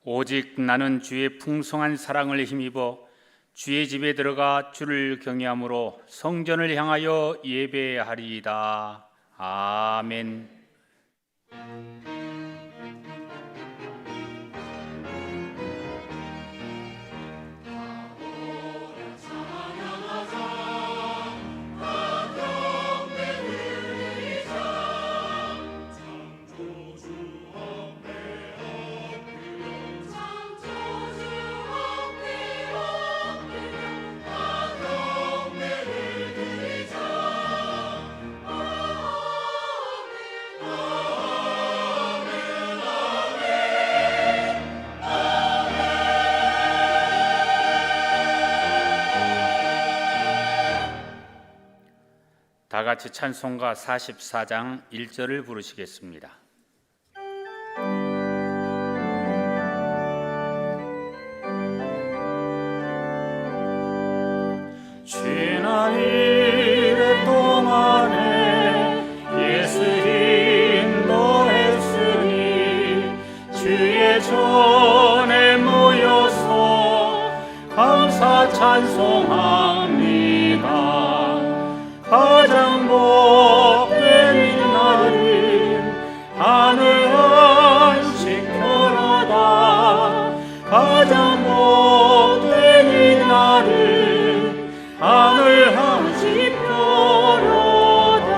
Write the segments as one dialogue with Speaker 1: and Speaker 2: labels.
Speaker 1: 오직 나는 주의 풍성한 사랑을 힘입어 주의 집에 들어가 주를 경외함으로 성전을 향하여 예배하리이다. 아멘. 다 같이 찬송가 44장 1절을 부르시겠습니다. 지난 이래 동안에 예수 인도했으니 주의 전에 모여서 감사 찬송합니다. 가장 복된 이날은 하늘 안식 표로다. 가장 복된 이날은 하늘 안식 표로다.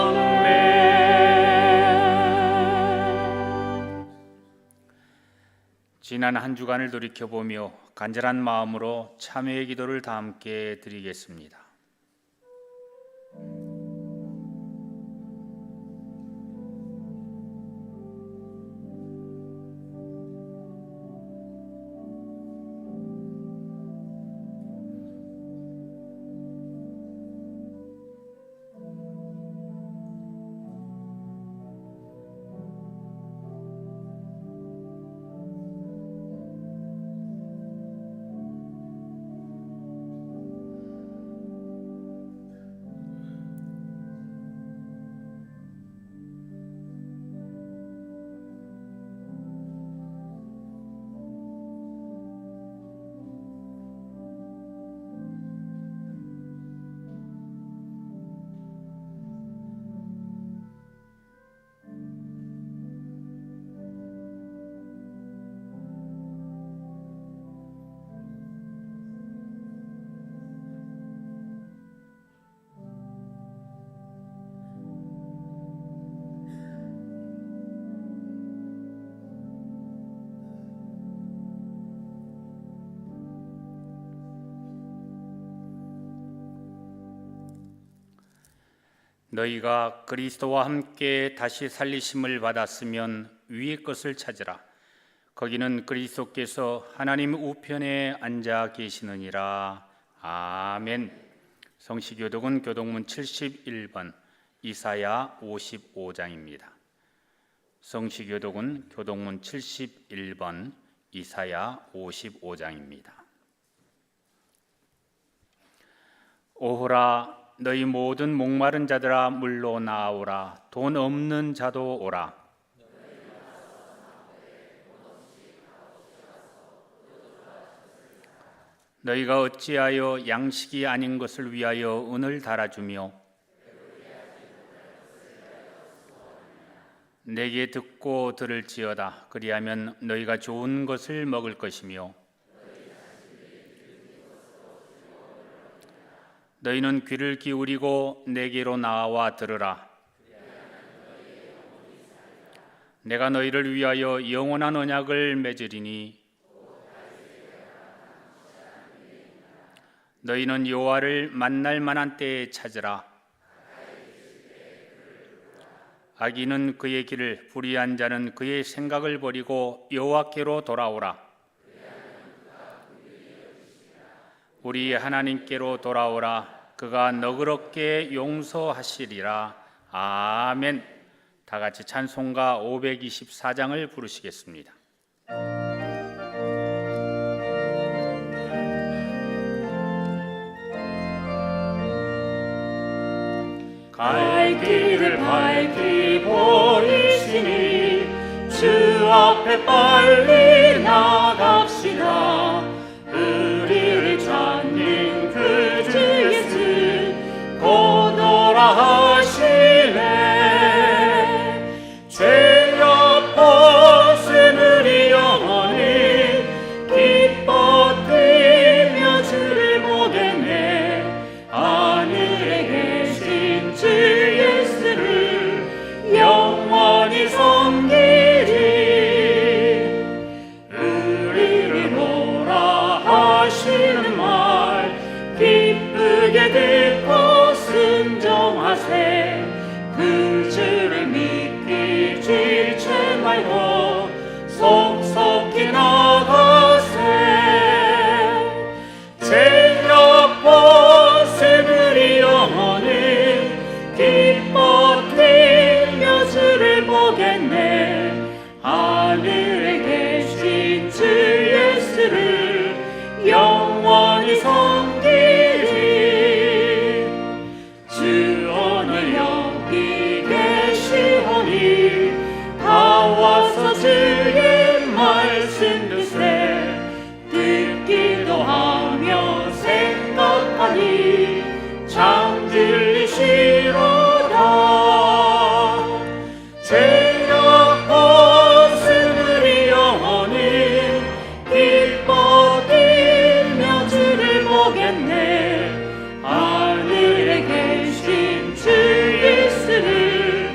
Speaker 1: 아멘. 지난 한 주간을 돌이켜보며 간절한 마음으로 참회의 기도를 다 함께 드리겠습니다. 너희가 그리스도와 함께 다시 살리심을 받았으면 위의 것을 찾으라. 거기는 그리스도께서 하나님 우편에 앉아 계시느니라. 아멘. 성시교독은 교독문 71번, 이사야 55장입니다. 성시교독은 교독문 71번, 이사야 55장입니다. 오호라, 너희 모든 목마른 자들아 물로 나오라. 돈 없는 자도 오라. 너희가 어찌하여 양식이 아닌 것을 위하여 은을 달아주며 내게 듣고 들을지어다. 그리하면 너희가 좋은 것을 먹을 것이며 너희는 귀를 기울이고 내게로 나와 들으라. 내가 너희를 위하여 영원한 언약을 맺으리니 너희는 여호와를 만날 만한 때에 찾으라. 악인은 그의 길을, 불의한 자는 그의 생각을 버리고 여호와께로 돌아오라. 우리 하나님께로 돌아오라. 그가 너그럽게 용서하시리라. 아멘. 다 같이 찬송가 524장을 부르시겠습니다. 갈 길을 밝히고 앞에 빨리 나갑시다. 우리를 찾는 그 주 예수 곧 오라 하시네. 죄악 벗은 우리 영혼이 기뻐 뛰며 주를 보겠네. 하늘에 계신 주 예수를 영원히 섬기리. 우리를 오라 하시는 말 기쁘게 듣고 순종하세. 그 주를 믿기 지체 말고 속속히 나가세. 죄악 벗은 우리 영혼은 기뻐 뛰며 주를 보겠네. 하늘에 계신 주 예수를 영원히 섬기리. 주 오늘 여기 계시오니 다 와서 주의 말씀 듣세. 듣기도 하며 생각하니 참 들리시로다. 죄악 벗은 우리 영혼은 기뻐 뛰며 주를 보겠네. 하늘에 계신 주 예수를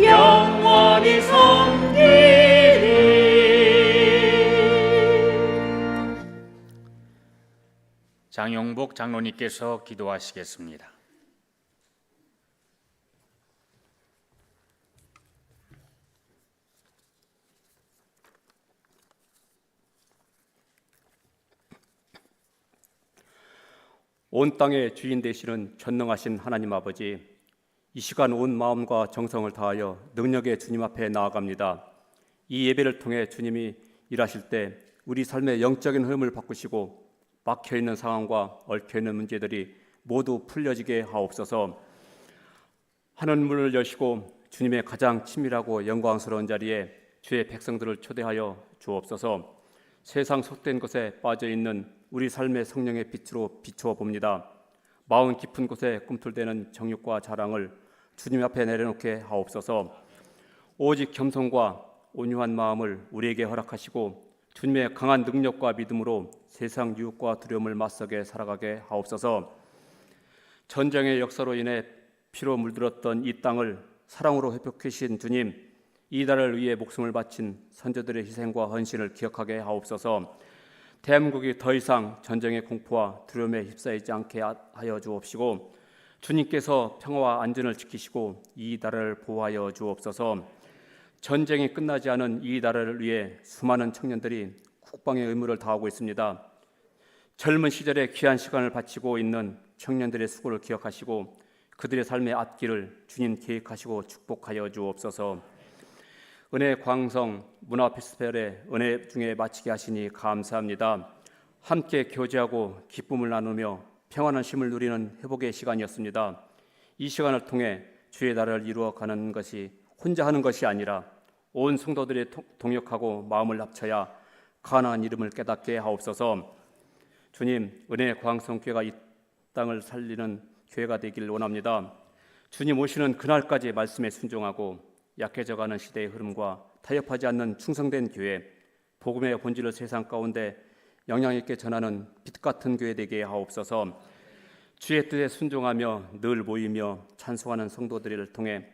Speaker 1: 영원히 섬기리. 장용복 장로님께서 기도하시겠습니다.
Speaker 2: 온 땅의 주인 되시는 전능하신 하나님 아버지, 이 시간 온 마음과 정성을 다하여 능력의 주님 앞에 나아갑니다. 이 예배를 통해 주님이 일하실 때 우리 삶의 영적인 흐름을 바꾸시고 막혀있는 상황과 얽혀있는 문제들이 모두 풀려지게 하옵소서. 하늘 문을 여시고 주님의 가장 친밀하고 영광스러운 자리에 주의 백성들을 초대하여 주옵소서. 세상 속된 것에 빠져있는 우리 삶의 성령의 빛으로 비추어 봅니다. 마음 깊은 곳에 꿈틀대는 정욕과 자랑을 주님 앞에 내려놓게 하옵소서. 오직 겸손과 온유한 마음을 우리에게 허락하시고 주님의 강한 능력과 믿음으로 세상 유혹과 두려움을 맞서게 살아가게 하옵소서. 전쟁의 역사로 인해 피로 물들었던 이 땅을 사랑으로 회복하신 주님, 이 나라를 위해 목숨을 바친 선조들의 희생과 헌신을 기억하게 하옵소서. 대한민국이 더 이상 전쟁의 공포와 두려움에 휩싸이지 않게 하여 주옵시고 주님께서 평화와 안전을 지키시고 이 나라를 보호하여 주옵소서. 전쟁이 끝나지 않은 이 나라를 위해 수많은 청년들이 국방의 의무를 다하고 있습니다. 젊은 시절에 귀한 시간을 바치고 있는 청년들의 수고를 기억하시고 그들의 삶의 앞길을 주님 계획하시고 축복하여 주옵소서. 은혜 광성 문화 페스티벌의 은혜 중에 마치게 하시니 감사합니다. 함께 교제하고 기쁨을 나누며 평안한 쉼을 누리는 회복의 시간이었습니다. 이 시간을 통해 주의 나라를 이루어가는 것이 혼자 하는 것이 아니라 온 성도들이 동역하고 마음을 합쳐야 가나안 이름을 깨닫게 하옵소서. 주님, 은혜 광성교회가 이 땅을 살리는 교회가 되길 원합니다. 주님 오시는 그날까지 말씀에 순종하고 약해져가는 시대의 흐름과 타협하지 않는 충성된 교회, 복음의 본질을 세상 가운데 영향 있게 전하는 빛 같은 교회 되게 하옵소서. 주의 뜻에 순종하며 늘 모이며 찬송하는 성도들을 통해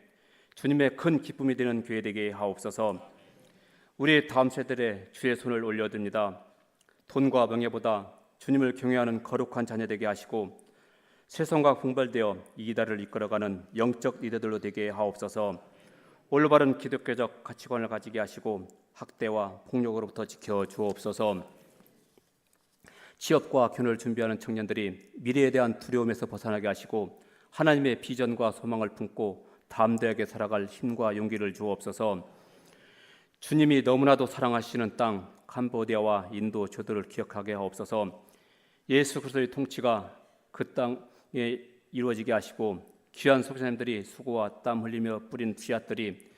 Speaker 2: 주님의 큰 기쁨이 되는 교회 되게 하옵소서. 우리 다음 세대에 주의 손을 올려듭니다. 돈과 명예보다 주님을 경외하는 거룩한 자녀 되게 하시고 세상과 분발되어 이 나라를 이끌어가는 영적 리더들로 되게 하옵소서. 올바른 기독교적 가치관을 가지게 하시고 학대와 폭력으로부터 지켜 주옵소서. 취업과 결혼을 준비하는 청년들이 미래에 대한 두려움에서 벗어나게 하시고 하나님의 비전과 소망을 품고 담대하게 살아갈 힘과 용기를 주옵소서. 주님이 너무나도 사랑하시는 땅 캄보디아와 인도 저들을 기억하게 하옵소서. 예수 그리스도의 통치가 그 땅에 이루어지게 하시고 귀한 선교사님들이 수고와 땀 흘리며 뿌린 씨앗들이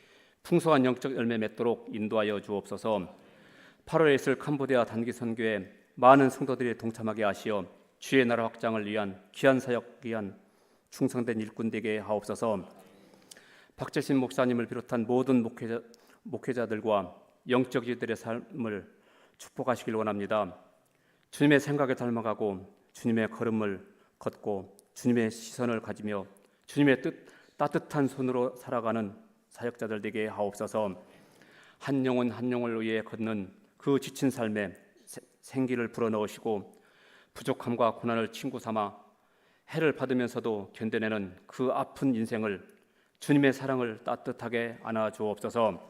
Speaker 2: 풍성한 영적 열매 맺도록 인도하여 주옵소서. 8월에 있을 캄보디아 단기 선교에 많은 성도들이 동참하게 하시어 주의 나라 확장을 위한 귀한 사역 위한 충성된 일꾼 되게 하옵소서. 박재신 목사님을 비롯한 모든 목회자들과 영적 이들의 삶을 축복하시길 원합니다. 주님의 생각에 닮아가고 주님의 걸음을 걷고 주님의 시선을 가지며 주님의 따뜻한 손으로 살아가는 사역자들 되게 하옵소서. 한 영혼 한 영혼을 위해 걷는 그 지친 삶에 생기를 불어넣으시고 부족함과 고난을 친구 삼아 해를 받으면서도 견뎌내는 그 아픈 인생을 주님의 사랑을 따뜻하게 안아주옵소서.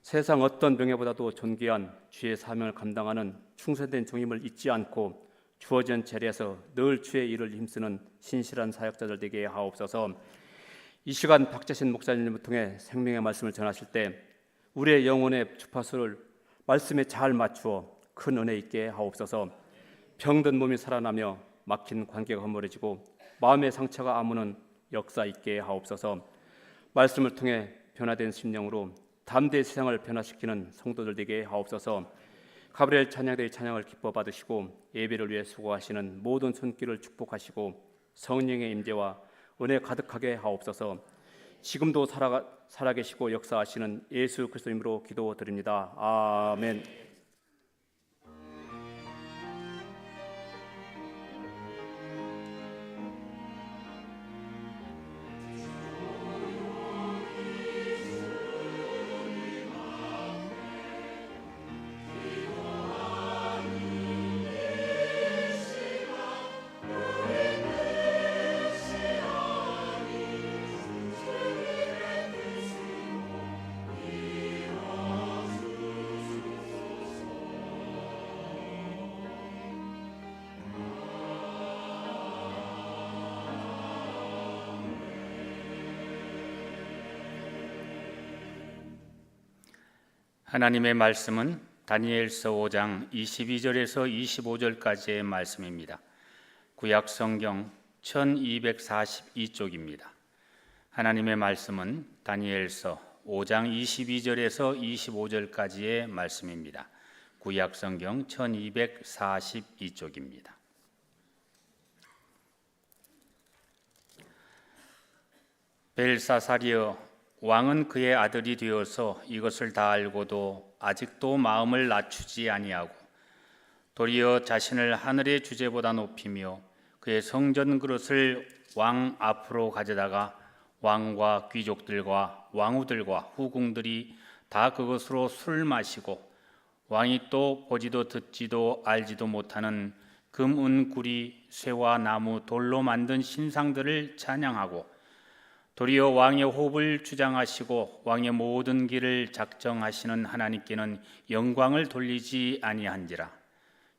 Speaker 2: 세상 어떤 명예보다도 존귀한 주의 사명을 감당하는 충성된 종임을 잊지 않고 주어진 자리에서 늘 주의 일을 힘쓰는 신실한 사역자들 되게 하옵소서. 이 시간 박재신 목사님을 통해 생명의 말씀을 전하실 때 우리의 영혼의 주파수를 말씀에 잘 맞추어 큰 은혜 있게 하옵소서. 병든 몸이 살아나며 막힌 관계가 허물어지고 마음의 상처가 아무는 역사 있게 하옵소서. 말씀을 통해 변화된 심령으로 담대히 세상을 변화시키는 성도들 되게 하옵소서. 가브리엘 찬양대의 찬양을 기뻐 받으시고 예배를 위해 수고하시는 모든 손길을 축복하시고 성령의 임재와 은혜 가득하게 하옵소서. 지금도 살아계시고 역사하시는 예수 그리스도 이름으로 기도드립니다. 아멘.
Speaker 1: 하나님의 말씀은 다니엘서 5장 22절에서 25절까지의 말씀입니다. 구약 성경 1242쪽입니다. 하나님의 말씀은 다니엘서 5장 22절에서 25절까지의 말씀입니다. 구약 성경 1242쪽입니다. 벨사살이여, 왕은 그의 아들이 되어서 이것을 다 알고도 아직도 마음을 낮추지 아니하고 도리어 자신을 하늘의 주제보다 높이며 그의 성전 그릇을 왕 앞으로 가져다가 왕과 귀족들과 왕후들과 후궁들이 다 그것으로 술 마시고 왕이 또 보지도 듣지도 알지도 못하는 금, 은, 구리, 쇠와 나무, 돌로 만든 신상들을 찬양하고 도리어 왕의 호흡을 주장하시고 왕의 모든 길을 작정하시는 하나님께는 영광을 돌리지 아니한지라.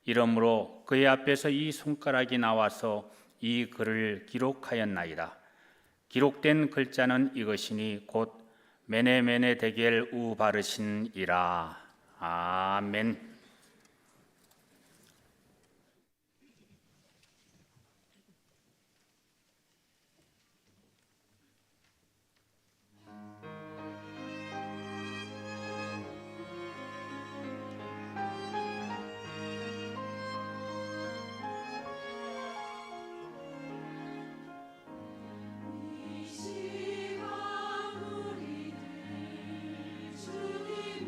Speaker 1: 이러므로 그의 앞에서 이 손가락이 나와서 이 글을 기록하였나이다. 기록된 글자는 이것이니 곧 메네메네 데겔 우바르신이라. 아멘.
Speaker 3: 시간 우리들 주님을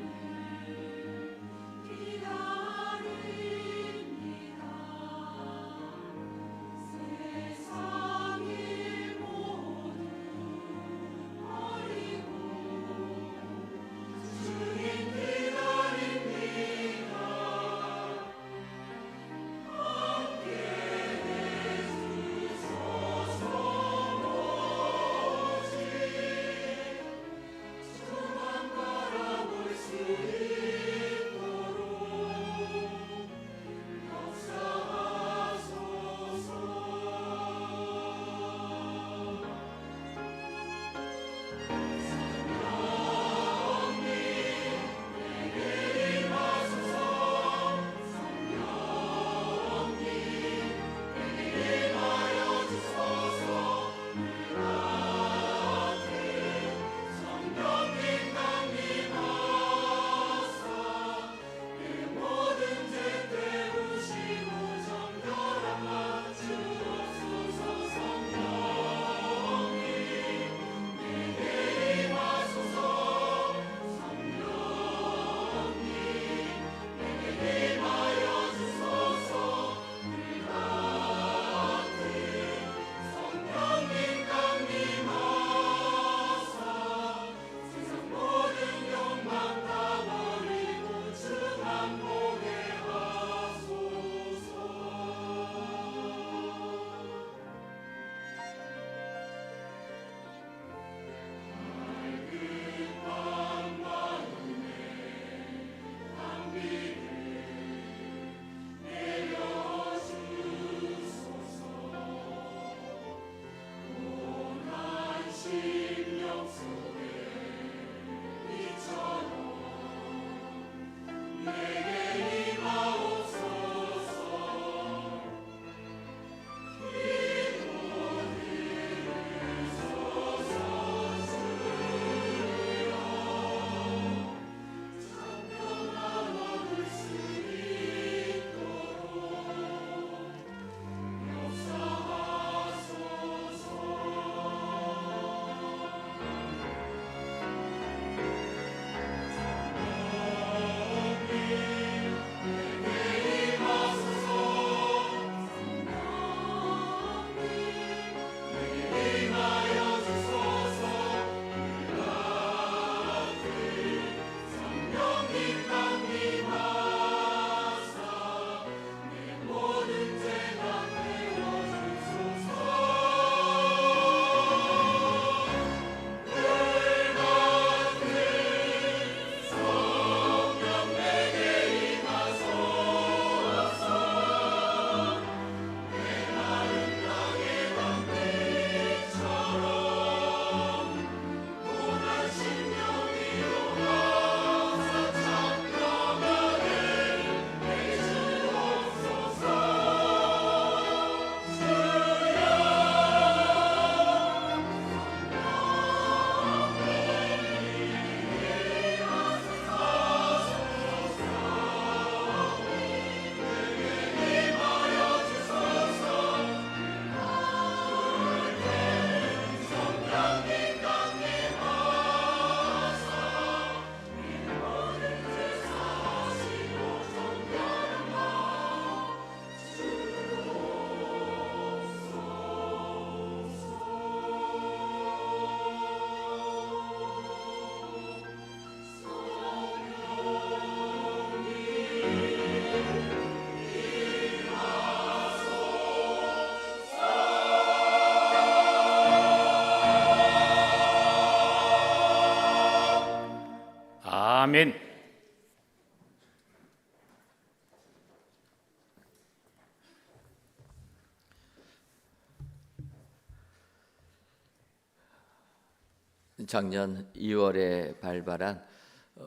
Speaker 3: 작년 2월에 발발한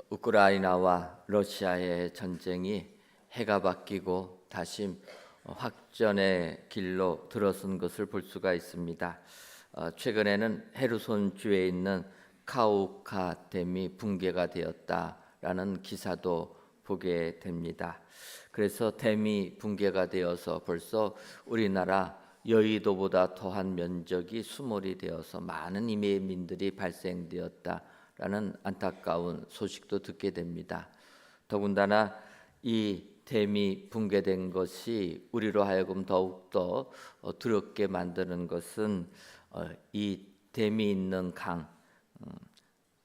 Speaker 3: 우크라이나와 러시아의 전쟁이 해가 바뀌고 다시 확전의 길로 들어선 것을 볼 수가 있습니다. 최근에는 헤르손 주에 있는 카우카 댐이 붕괴가 되었다라는 기사도 보게 됩니다. 그래서 댐이 붕괴가 되어서 벌써 우리나라 여의도보다 더한 면적이 수몰이 되어서 많은 이민들이 발생되었다라는 안타까운 소식도 듣게 됩니다. 더군다나 이 댐이 붕괴된 것이 우리로 하여금 더욱더 두렵게 만드는 것은 이 댐이 있는 강,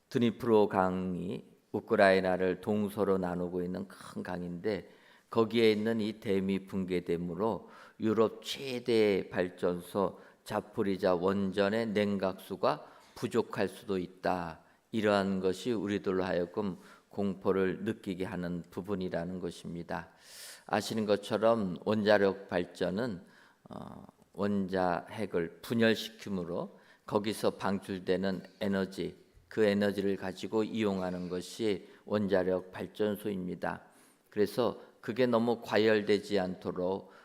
Speaker 3: 드니프로 강이 우크라이나를 동서로 나누고 있는 큰 강인데 거기에 있는 이 댐이 붕괴됨으로 유럽 최대 발전소 자포리자 원전의 냉각수가 부족할 수도 있다. 이러한 것이 우리들로 하여금 공포를 느끼게 하는 부분이라는 것입니다. 아시는 것처럼 원자력 발전은 원자핵을 분열시킴으로 거기서 방출되는 에너지, 그 에너지를 가지고 이용하는 것이 원자력 발전소입니다. 그래서 그게 너무 과열되지 않도록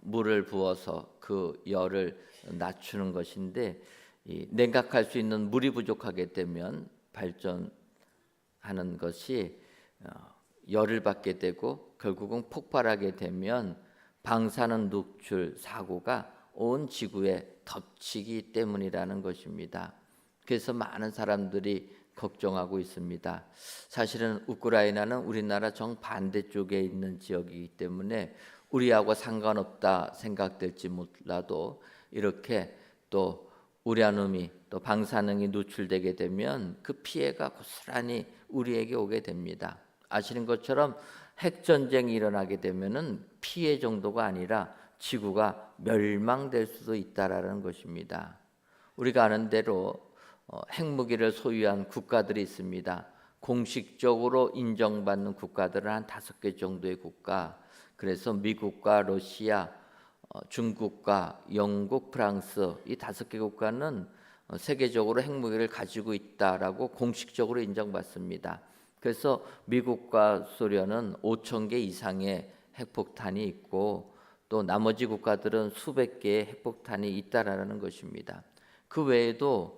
Speaker 3: 물을 부어서 그 열을 낮추는 것인데 냉각할 수 있는 물이 부족하게 되면 발전하는 것이 열을 받게 되고 결국은 폭발하게 되면 방사능 누출 사고가 온 지구에 덮치기 때문이라는 것입니다. 그래서 많은 사람들이 걱정하고 있습니다. 사실은 우크라이나는 우리나라 정반대쪽에 있는 지역이기 때문에 우리하고 상관없다 생각될지 몰라도 이렇게 또 우라늄이 또 방사능이 누출되게 되면 그 피해가 고스란히 우리에게 오게 됩니다. 아시는 것처럼 핵전쟁이 일어나게 되면은 피해 정도가 아니라 지구가 멸망될 수도 있다라는 것입니다. 우리가 아는 대로 핵무기를 소유한 국가들이 있습니다. 공식적으로 인정받는 국가들은 한 5개 정도의 국가. 그래서 미국과 러시아, 중국과 영국, 프랑스 이 5개 국가는 세계적으로 핵무기를 가지고 있다라고 공식적으로 인정받습니다. 그래서 미국과 소련은 5,000개 이상의 핵폭탄이 있고 또 나머지 국가들은 수백 개의 핵폭탄이 있다라는 것입니다. 그 외에도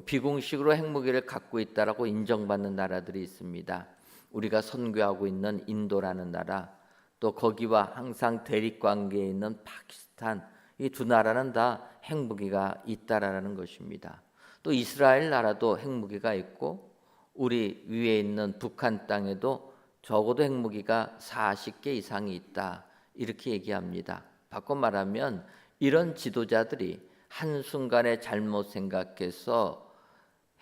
Speaker 3: 비공식으로 핵무기를 갖고 있다라고 인정받는 나라들이 있습니다. 우리가 선교하고 있는 인도라는 나라, 또 거기와 항상 대립 관계에 있는 파키스탄, 이 두 나라는 다 핵무기가 있다라는 것입니다. 또 이스라엘 나라도 핵무기가 있고 우리 위에 있는 북한 땅에도 적어도 핵무기가 40개 이상이 있다. 이렇게 얘기합니다. 바꿔 말하면 이런 지도자들이 한순간에 잘못 생각해서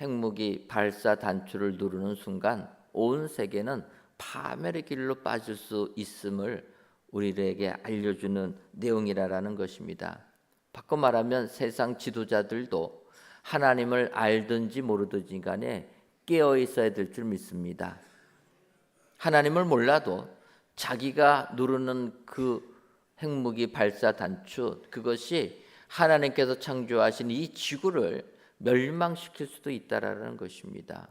Speaker 3: 핵무기 발사 단추를 누르는 순간 온 세계는 파멸의 길로 빠질 수 있음을 우리에게 알려주는 내용이라는 것입니다. 바꿔 말하면 세상 지도자들도 하나님을 알든지 모르든지 간에 깨어 있어야 될 줄 믿습니다. 하나님을 몰라도 자기가 누르는 그 핵무기 발사 단추, 그것이 하나님께서 창조하신 이 지구를 멸망시킬 수도 있다라는 것입니다.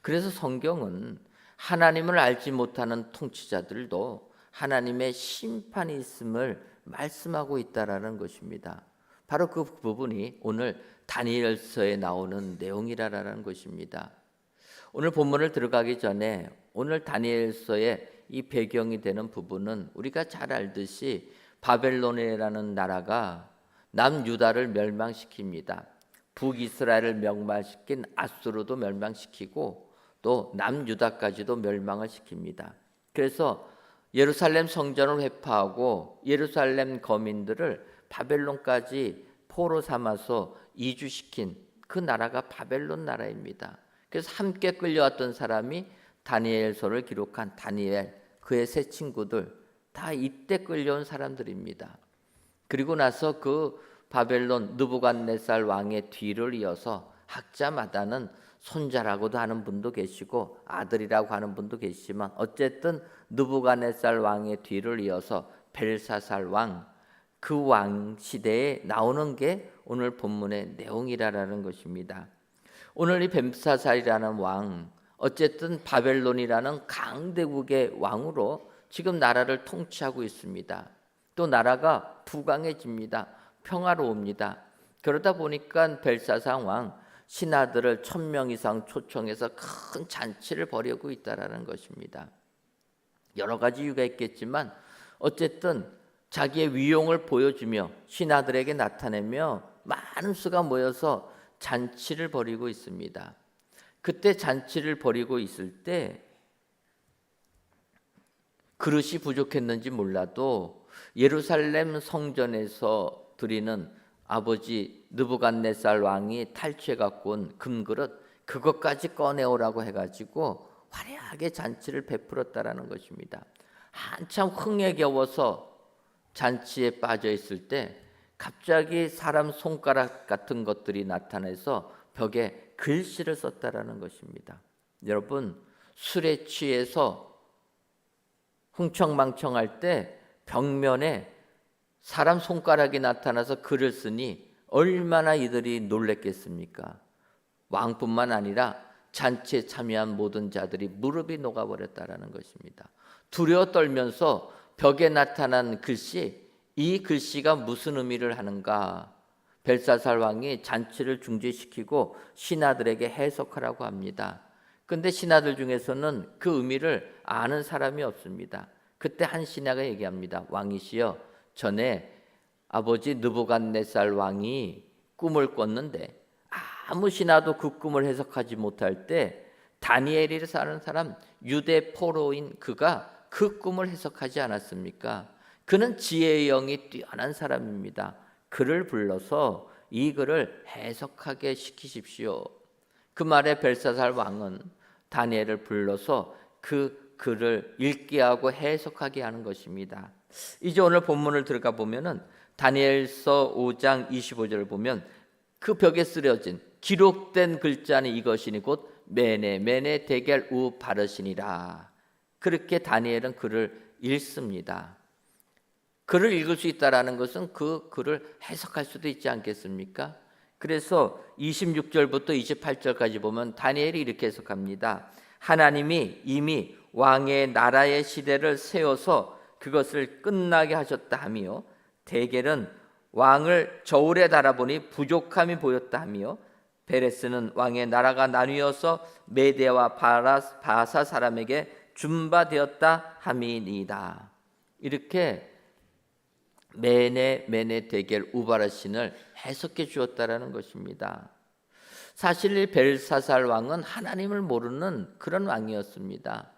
Speaker 3: 그래서 성경은 하나님을 알지 못하는 통치자들도 하나님의 심판이 있음을 말씀하고 있다라는 것입니다. 바로 그 부분이 오늘 다니엘서에 나오는 내용이라는 것입니다. 오늘 본문을 들어가기 전에 오늘 다니엘서의 이 배경이 되는 부분은 우리가 잘 알듯이 바벨론이라는 나라가 남유다를 멸망시킵니다. 북이스라엘을 멸망시킨 아수르도 멸망시키고 또 남유다까지도 멸망을 시킵니다. 그래서 예루살렘 성전을 회파하고 예루살렘 거민들을 바벨론까지 포로 삼아서 이주시킨 그 나라가 바벨론 나라입니다. 그래서 함께 끌려왔던 사람이 다니엘서를 기록한 다니엘, 그의 세 친구들 다 이때 끌려온 사람들입니다. 그리고 나서 그 바벨론 느부갓네살 왕의 뒤를 이어서 학자마다는 손자라고도 하는 분도 계시고 아들이라고 하는 분도 계시지만 어쨌든 느부갓네살 왕의 뒤를 이어서 벨사살 왕, 그 왕 시대에 나오는 게 오늘 본문의 내용이라는 것입니다. 오늘 이 뱀사살이라는 왕, 어쨌든 바벨론이라는 강대국의 왕으로 지금 나라를 통치하고 있습니다. 또 나라가 부강해집니다. 평화로웁니다. 그러다 보니까 벨사살 왕 신하들을 1000명 이상 초청해서 큰 잔치를 벌이고 있다라는 것입니다. 여러 가지 이유가 있겠지만 어쨌든 자기의 위용을 보여주며 신하들에게 나타내며 많은 수가 모여서 잔치를 벌이고 있습니다. 그때 잔치를 벌이고 있을 때 그릇이 부족했는지 몰라도 예루살렘 성전에서 드리는 아버지 느부갓네살 왕이 탈취해 갖고 온 금그릇 그것까지 꺼내오라고 해가지고 화려하게 잔치를 베풀었다라는 것입니다. 한참 흥에 겨워서 잔치에 빠져 있을 때 갑자기 사람 손가락 같은 것들이 나타나서 벽에 글씨를 썼다라는 것입니다. 여러분, 술에 취해서 흥청망청할 때 벽면에 사람 손가락이 나타나서 글을 쓰니 얼마나 이들이 놀랬겠습니까? 왕뿐만 아니라 잔치에 참여한 모든 자들이 무릎이 녹아버렸다라는 것입니다. 두려워 떨면서 벽에 나타난 글씨, 이 글씨가 무슨 의미를 하는가? 벨사살 왕이 잔치를 중지시키고 신하들에게 해석하라고 합니다. 근데 신하들 중에서는 그 의미를 아는 사람이 없습니다. 그때 한 신하가 얘기합니다. 왕이시여, 전에 아버지 느부갓네살 왕이 꿈을 꿨는데 아무 신하도 그 꿈을 해석하지 못할 때 다니엘이라 하는 사람, 유대 포로인 그가 그 꿈을 해석하지 않았습니까? 그는 지혜의 영이 뛰어난 사람입니다. 그를 불러서 이 글을 해석하게 시키십시오. 그 말에 벨사살 왕은 다니엘을 불러서 그 글을 읽게 하고 해석하게 하는 것입니다. 이제 오늘 본문을 들어가 보면은 다니엘서 5장 25절을 보면 그 벽에 쓰려진 기록된 글자는 이것이니 곧 메네 데겔 우 바르시니라. 그렇게 다니엘은 글을 읽습니다. 글을 읽을 수 있다라는 것은 그 글을 해석할 수도 있지 않겠습니까? 그래서 26절부터 28절까지 보면 다니엘이 이렇게 해석합니다. 하나님이 이미 왕의 나라의 시대를 세워서 그것을 끝나게 하셨다 하며 데겔은 왕을 저울에 달아보니 부족함이 보였다 하며 베레스는 왕의 나라가 나뉘어서 메대와 바사 사람에게 준바되었다 함이니이다. 이렇게 메네 데겔 우바르신을 해석해 주었다라는 것입니다. 사실 이 벨사살 왕은 하나님을 모르는 그런 왕이었습니다.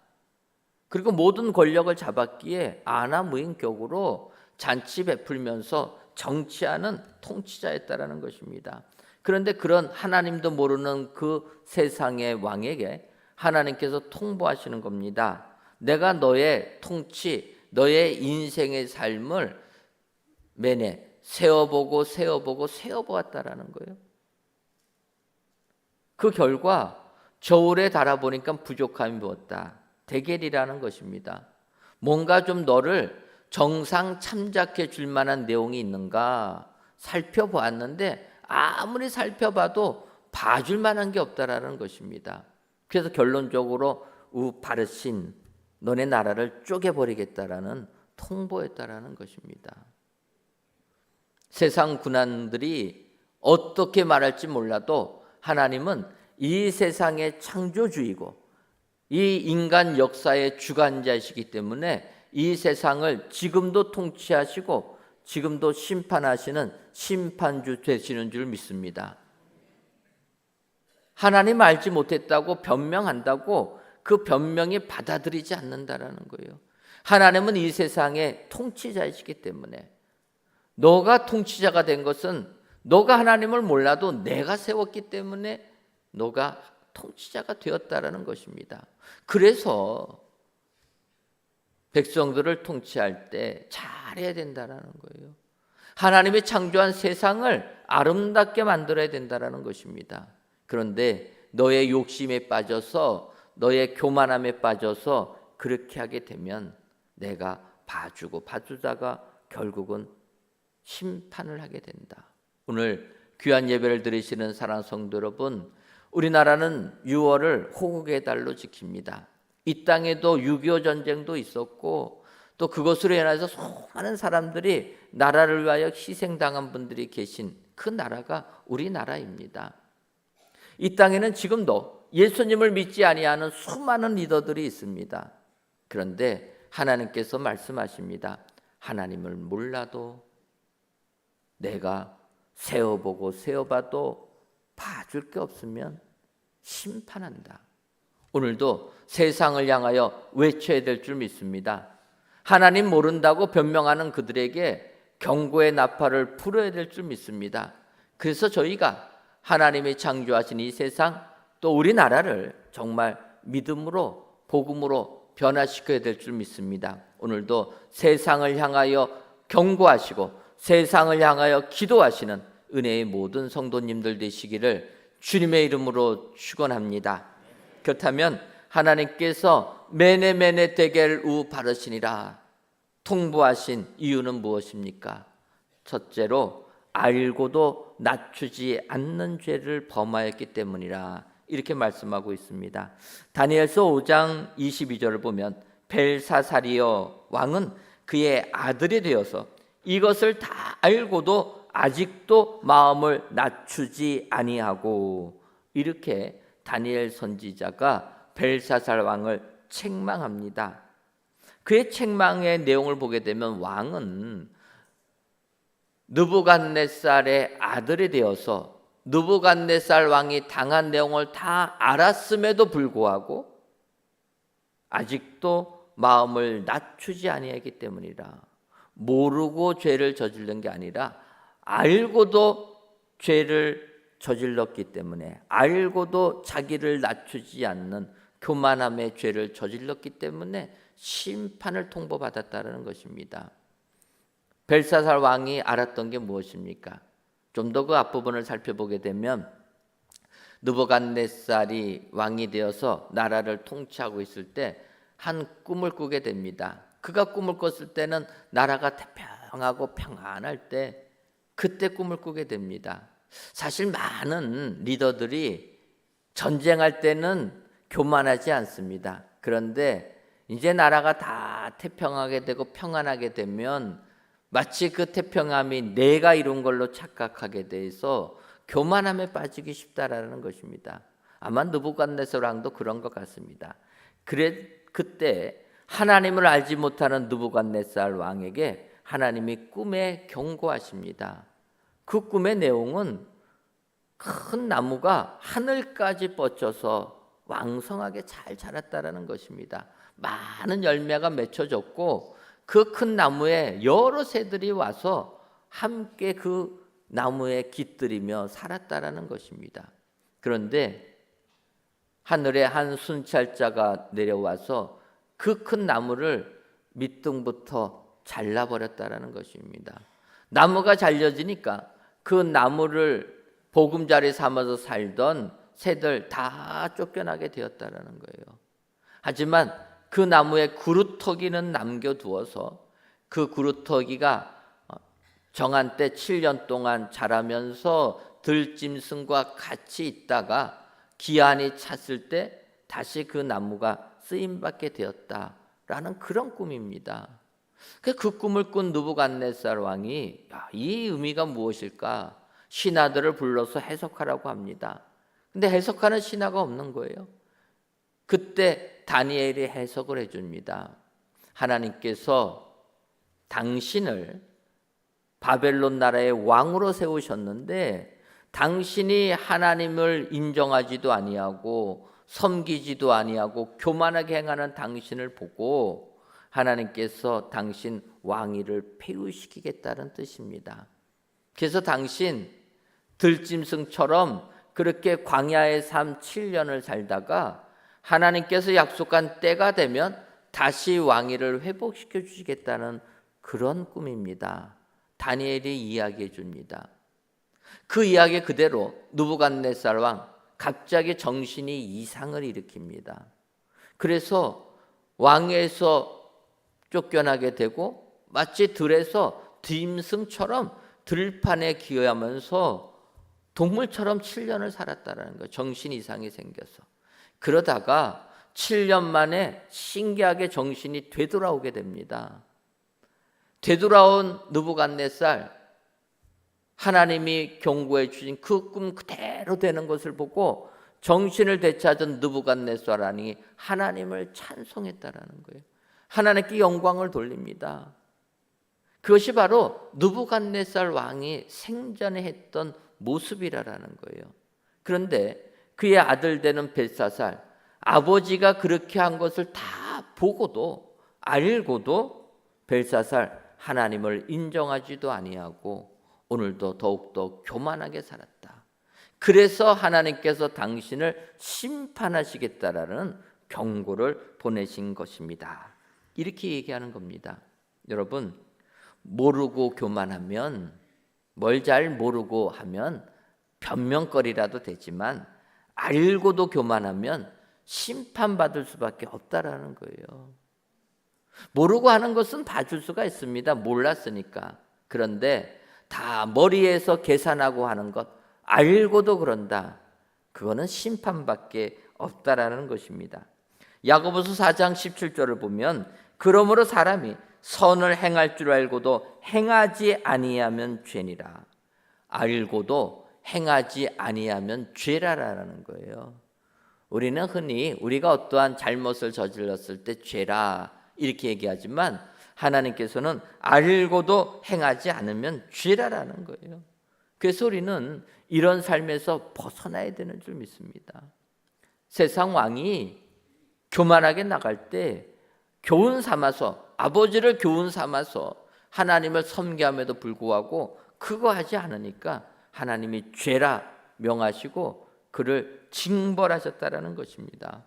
Speaker 3: 그리고 모든 권력을 잡았기에 아나무인격으로 잔치 베풀면서 정치하는 통치자였다라는 것입니다. 그런데 그런 하나님도 모르는 그 세상의 왕에게 하나님께서 통보하시는 겁니다. 내가 너의 통치, 너의 인생의 삶을 매내 세어보았다라는 거예요. 그 결과 저울에 달아보니까 부족함이 보였다. 데겔이라는 것입니다. 뭔가 좀 너를 정상 참작해 줄 만한 내용이 있는가 살펴보았는데 아무리 살펴봐도 봐줄 만한 게 없다라는 것입니다. 그래서 결론적으로 우바르신 너네 나라를 쪼개버리겠다라는 통보였다라는 것입니다. 세상 군안들이 어떻게 말할지 몰라도 하나님은 이 세상의 창조주이고 이 인간 역사의 주관자이시기 때문에 이 세상을 지금도 통치하시고 지금도 심판하시는 심판주 되시는 줄 믿습니다. 하나님 알지 못했다고 변명한다고 그 변명이 받아들이지 않는다라는 거예요. 하나님은 이 세상의 통치자이시기 때문에 너가 통치자가 된 것은 너가 하나님을 몰라도 내가 세웠기 때문에 너가 통치자가 되었다라는 것입니다. 그래서 백성들을 통치할 때 잘해야 된다라는 거예요. 하나님이 창조한 세상을 아름답게 만들어야 된다라는 것입니다. 그런데 너의 욕심에 빠져서 너의 교만함에 빠져서 그렇게 하게 되면 내가 봐주다가 결국은 심판을 하게 된다. 오늘 귀한 예배를 드리시는 사랑하는 성도 여러분, 우리나라는 6월을 호국의 달로 지킵니다. 이 땅에도 6.25 전쟁도 있었고 또 그것으로 인해서 수많은 사람들이 나라를 위하여 희생당한 분들이 계신 그 나라가 우리나라입니다. 이 땅에는 지금도 예수님을 믿지 아니하는 수많은 리더들이 있습니다. 그런데 하나님께서 말씀하십니다. 하나님을 몰라도 내가 세어보고 세어봐도 봐줄 게 없으면 심판한다. 오늘도 세상을 향하여 외쳐야 될 줄 믿습니다. 하나님 모른다고 변명하는 그들에게 경고의 나팔을 불어야 될 줄 믿습니다. 그래서 저희가 하나님이 창조하신 이 세상 또 우리나라를 정말 믿음으로 복음으로 변화시켜야 될 줄 믿습니다. 오늘도 세상을 향하여 경고하시고 세상을 향하여 기도하시는 은혜의 모든 성도님들 되시기를 주님의 이름으로 축원합니다. 그렇다면 하나님께서 메네메네 데겔 우 바르시니라 통보하신 이유는 무엇입니까? 첫째로 알고도 낮추지 않는 죄를 범하였기 때문이라 이렇게 말씀하고 있습니다. 다니엘서 5장 22절을 보면 벨사사리여 왕은 그의 아들이 되어서 이것을 다 알고도 아직도 마음을 낮추지 아니하고 이렇게 다니엘 선지자가 벨사살 왕을 책망합니다. 그의 책망의 내용을 보게 되면 왕은 느부갓네살의 아들이 되어서 느부갓네살 왕이 당한 내용을 다 알았음에도 불구하고 아직도 마음을 낮추지 아니하기 때문이라. 모르고 죄를 저지른 게 아니라 알고도 죄를 저질렀기 때문에 알고도 자기를 낮추지 않는 교만함의 죄를 저질렀기 때문에 심판을 통보받았다는 것입니다. 벨사살 왕이 알았던 게 무엇입니까? 좀 더 그 앞부분을 살펴보게 되면 느부갓네살이 왕이 되어서 나라를 통치하고 있을 때 한 꿈을 꾸게 됩니다. 그가 꿈을 꿨을 때는 나라가 태평하고 평안할 때 그때 꿈을 꾸게 됩니다. 사실 많은 리더들이 전쟁할 때는 교만하지 않습니다. 그런데 이제 나라가 다 태평하게 되고 평안하게 되면 마치 그 태평함이 내가 이룬 걸로 착각하게 돼서 교만함에 빠지기 쉽다라는 것입니다. 아마 느부갓네살 왕도 그런 것 같습니다. 그때 하나님을 알지 못하는 느부갓네살 왕에게 하나님이 꿈에 경고하십니다. 그 꿈의 내용은 큰 나무가 하늘까지 뻗쳐서 왕성하게 잘 자랐다라는 것입니다. 많은 열매가 맺혀졌고 그 큰 나무에 여러 새들이 와서 함께 그 나무에 깃들이며 살았다라는 것입니다. 그런데 하늘에 한 순찰자가 내려와서 그 큰 나무를 밑둥부터 잘라버렸다라는 것입니다. 나무가 잘려지니까 그 나무를 보금자리 삼아서 살던 새들 다 쫓겨나게 되었다라는 거예요. 하지만 그 나무에 구루터기는 남겨두어서 그 구루터기가 정한 때 7년 동안 자라면서 들짐승과 같이 있다가 기한이 찼을 때 다시 그 나무가 쓰임받게 되었다라는 그런 꿈입니다. 그 꿈을 꾼 느부갓네살 왕이 이 의미가 무엇일까? 신하들을 불러서 해석하라고 합니다. 근데 해석하는 신하가 없는 거예요. 그때 다니엘이 해석을 해줍니다. 하나님께서 당신을 바벨론 나라의 왕으로 세우셨는데 당신이 하나님을 인정하지도 아니하고 섬기지도 아니하고 교만하게 행하는 당신을 보고 하나님께서 당신 왕위를 폐위시키겠다는 뜻입니다. 그래서 당신 들짐승처럼 그렇게 광야의 삶 7년을 살다가 하나님께서 약속한 때가 되면 다시 왕위를 회복시켜 주시겠다는 그런 꿈입니다. 다니엘이 이야기해 줍니다. 그 이야기 그대로 느부갓네살 왕 갑자기 정신이 이상을 일으킵니다. 그래서 왕에서 쫓겨나게 되고 마치 들에서 짐승처럼 들판에 기어하면서 동물처럼 7년을 살았다라는 거예요. 정신 이상이 생겨서. 그러다가 7년 만에 신기하게 정신이 되돌아오게 됩니다. 되돌아온 느부갓네살, 하나님이 경고해 주신 그 꿈 그대로 되는 것을 보고 정신을 되찾은 느부갓네살이 하나님을 찬송했다라는 거예요. 하나님께 영광을 돌립니다. 그것이 바로 느부갓네살 왕이 생전에 했던 모습이라는 거예요. 그런데 그의 아들 되는 벨사살, 아버지가 그렇게 한 것을 다 보고도 알고도 벨사살 하나님을 인정하지도 아니하고 오늘도 더욱더 교만하게 살았다. 그래서 하나님께서 당신을 심판하시겠다라는 경고를 보내신 것입니다. 이렇게 얘기하는 겁니다. 여러분, 모르고 교만하면, 뭘 잘 모르고 하면 변명거리라도 되지만 알고도 교만하면 심판받을 수밖에 없다라는 거예요. 모르고 하는 것은 봐줄 수가 있습니다. 몰랐으니까. 그런데 다 머리에서 계산하고 하는 것, 알고도 그런다. 그거는 심판밖에 없다라는 것입니다. 야고보서 4장 17절을 보면 그러므로 사람이 선을 행할 줄 알고도 행하지 아니하면 죄니라. 알고도 행하지 아니하면 죄라라는 거예요. 우리는 흔히 우리가 어떠한 잘못을 저질렀을 때 죄라 이렇게 얘기하지만 하나님께서는 알고도 행하지 않으면 죄라라는 거예요. 그래서 우리는 이런 삶에서 벗어나야 되는 줄 믿습니다. 세상 왕이 교만하게 나갈 때 교훈 삼아서, 아버지를 교훈 삼아서 하나님을 섬기함에도 불구하고 그거 하지 않으니까 하나님이 죄라 명하시고 그를 징벌하셨다라는 것입니다.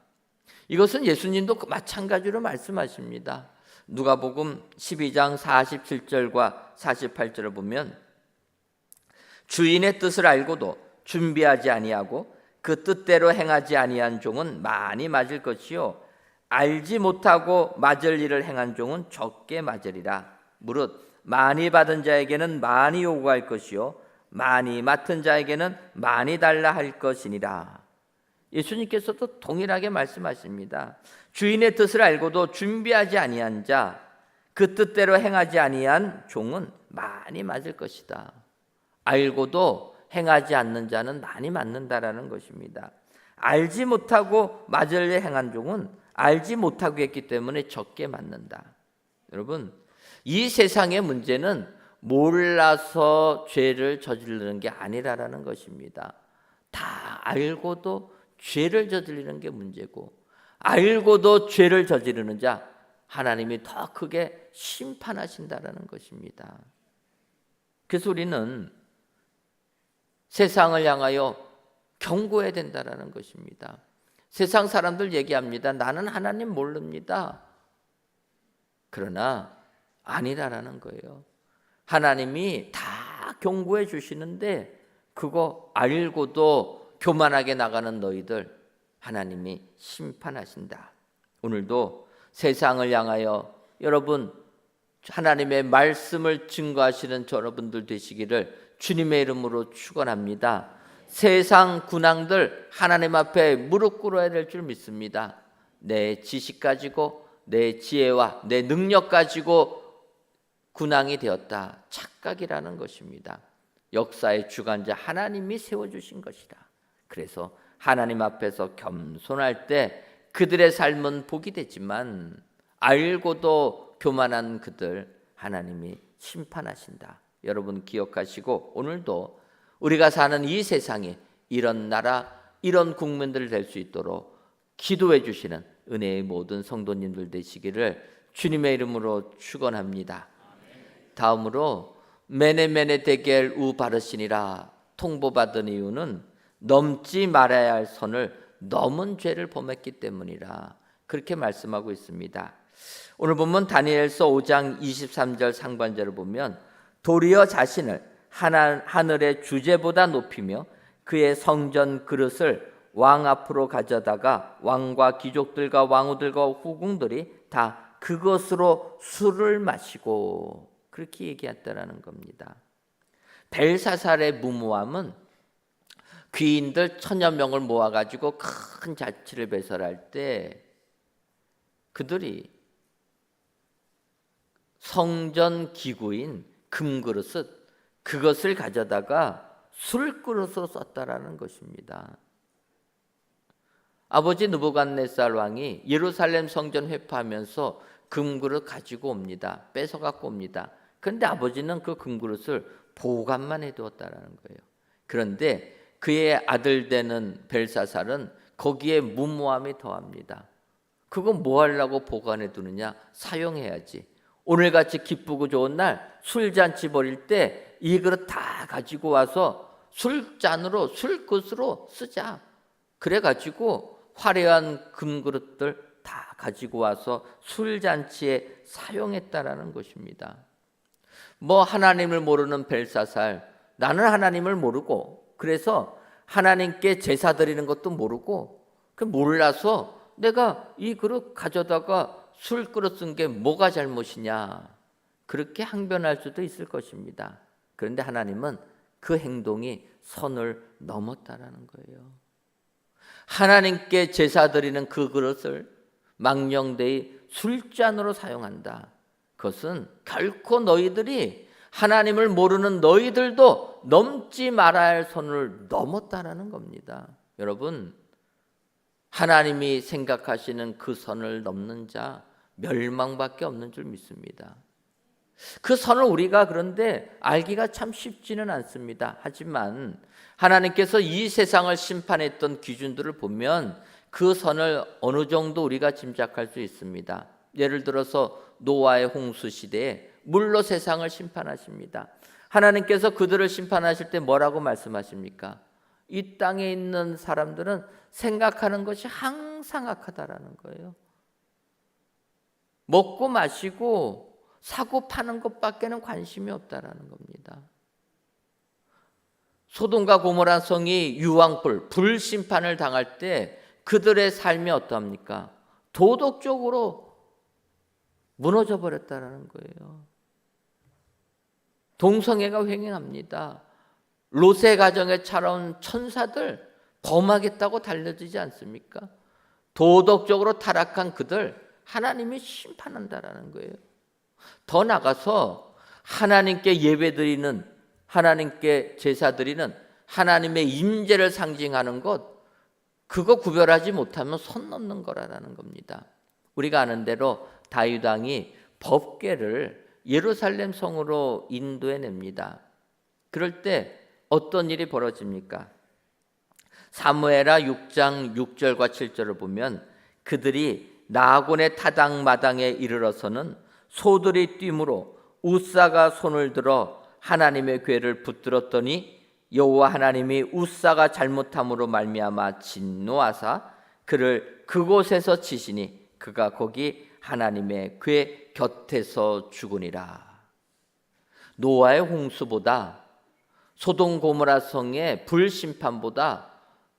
Speaker 3: 이것은 예수님도 마찬가지로 말씀하십니다. 누가복음 12장 47절과 48절을 보면 주인의 뜻을 알고도 준비하지 아니하고 그 뜻대로 행하지 아니한 종은 많이 맞을 것이요 알지 못하고 맞을 일을 행한 종은 적게 맞으리라. 무릇 많이 받은 자에게는 많이 요구할 것이요 많이 맡은 자에게는 많이 달라 할 것이니라. 예수님께서도 동일하게 말씀하십니다. 주인의 뜻을 알고도 준비하지 아니한 자, 그 뜻대로 행하지 아니한 종은 많이 맞을 것이다. 알고도 행하지 않는 자는 많이 맞는다라는 것입니다. 알지 못하고 맞을 일 행한 종은 알지 못하고 했기 때문에 적게 맞는다. 여러분, 이 세상의 문제는 몰라서 죄를 저지르는 게 아니라는 것입니다. 다 알고도 죄를 저지르는 게 문제고 알고도 죄를 저지르는 자 하나님이 더 크게 심판하신다라는 것입니다. 그래서 우리는 세상을 향하여 경고해야 된다라는 것입니다. 세상 사람들 얘기합니다. 나는 하나님 모릅니다. 그러나 아니라라는 거예요. 하나님이 다 경고해 주시는데 그거 알고도 교만하게 나가는 너희들 하나님이 심판하신다. 오늘도 세상을 향하여 여러분 하나님의 말씀을 증거하시는 여러분들 되시기를 주님의 이름으로 축원합니다. 세상 군왕들 하나님 앞에 무릎 꿇어야 될 줄 믿습니다. 내 지식 가지고 내 지혜와 내 능력 가지고 군왕이 되었다. 착각이라는 것입니다. 역사의 주관자 하나님이 세워주신 것이다. 그래서 하나님 앞에서 겸손할 때 그들의 삶은 복이 되지만 알고도 교만한 그들 하나님이 심판하신다. 여러분 기억하시고 오늘도 우리가 사는 이 세상에 이런 나라, 이런 국민들 될 수 있도록 기도해 주시는 은혜의 모든 성도님들 되시기를 주님의 이름으로 축원합니다. 다음으로 메네메네 데겔 우 바르시니라 통보받은 이유는 넘지 말아야 할 선을 넘은 죄를 범했기 때문이라 그렇게 말씀하고 있습니다. 오늘 보면 다니엘서 5장 23절 상반절을 보면 도리어 자신을 하늘의 주제보다 높이며 그의 성전 그릇을 왕 앞으로 가져다가 왕과 귀족들과 왕후들과 후궁들이 다 그것으로 술을 마시고 그렇게 얘기했다라는 겁니다. 벨사살의 무모함은 귀인들 1000여 명을 모아가지고 큰 잔치를 배설할 때 그들이 성전 기구인 금그릇 그것을 가져다가 술그릇으로 썼다라는 것입니다. 아버지 느부갓네살 왕이 예루살렘 성전 회파하면서 금그릇 가지고 옵니다. 뺏어 갖고 옵니다. 그런데 아버지는 그 금그릇을 보관만 해두었다라는 거예요. 그런데 그의 아들 되는 벨사살은 거기에 무모함이 더합니다. 그건 뭐 하려고 보관해 두느냐? 사용해야지. 오늘같이 기쁘고 좋은 날 술잔치 벌일 때 이 그릇 다 가지고 와서 술잔으로 술그릇으로 쓰자. 그래가지고 화려한 금그릇들 다 가지고 와서 술잔치에 사용했다라는 것입니다. 뭐 하나님을 모르는 벨사살, 나는 하나님을 모르고 그래서 하나님께 제사 드리는 것도 모르고 몰라서 내가 이 그릇 가져다가 술 그릇 쓴 게 뭐가 잘못이냐, 그렇게 항변할 수도 있을 것입니다. 그런데 하나님은 그 행동이 선을 넘었다라는 거예요. 하나님께 제사 드리는 그 그릇을 망령되이 술잔으로 사용한다. 그것은 결코 너희들이 하나님을 모르는 너희들도 넘지 말아야 할 선을 넘었다라는 겁니다. 여러분, 하나님이 생각하시는 그 선을 넘는 자 멸망밖에 없는 줄 믿습니다. 그 선을 우리가 그런데 알기가 참 쉽지는 않습니다. 하지만 하나님께서 이 세상을 심판했던 기준들을 보면 그 선을 어느 정도 우리가 짐작할 수 있습니다. 예를 들어서 노아의 홍수 시대에 물로 세상을 심판하십니다. 하나님께서 그들을 심판하실 때 뭐라고 말씀하십니까? 이 땅에 있는 사람들은 생각하는 것이 항상 악하다라는 거예요. 먹고 마시고 사고 파는 것밖에는 관심이 없다라는 겁니다. 소돔과 고모라 성이 유황불, 불심판을 당할 때 그들의 삶이 어떠합니까? 도덕적으로 무너져 버렸다라는 거예요. 동성애가 횡행합니다. 롯의 가정에 찾아온 천사들 범하겠다고 달려들지 않습니까? 도덕적으로 타락한 그들 하나님이 심판한다라는 거예요. 더 나가서 하나님께 예배드리는, 하나님께 제사드리는 하나님의 임재를 상징하는 것, 그거 구별하지 못하면 선 넘는 거라는 겁니다. 우리가 아는 대로 다윗 왕이 법궤를 예루살렘 성으로 인도해냅니다. 그럴 때 어떤 일이 벌어집니까? 사무엘하 6장 6절과 7절을 보면 그들이 나곤의 타작마당에 이르러서는 소들이 뛰므로 우사가 손을 들어 하나님의 궤를 붙들었더니 여호와 하나님이 우사가 잘못함으로 말미암아 진노하사 그를 그곳에서 치시니 그가 거기 하나님의 궤 곁에서 죽으니라. 노아의 홍수보다 소돔 고모라 성의 불심판보다